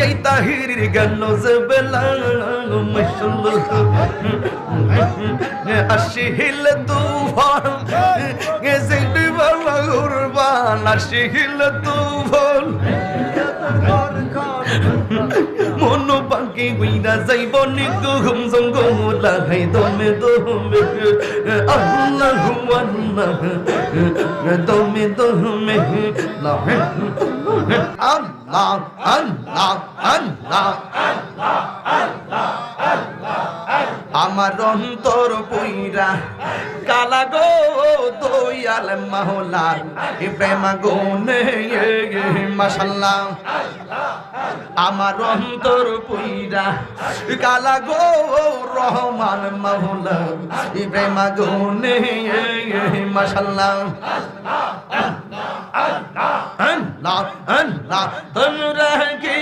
এই তাহিরির গেল যে বেলা মাশাআল্লাহ আসিল তুফান যেটি বালা কুরবান আসিল তুফান মনো পাখি উইরা যাইব নিগুম জঙ্গম লাগাই দমে দমে আল্লাহু আল্লাহ দমে দমে আল্লাহ আল্লাহ আল্লাহ আমার অন্তর পইরা কালা গো দয়াল মাওলার প্রেম গুনে মাশাআল্লাহ আমার অন্তর পইরা কালা গো রহমান মাওলা প্রেম গুনে মাশাআল্লাহ আল্লাহ আল্লাহ আল্লাহ তোমরা কি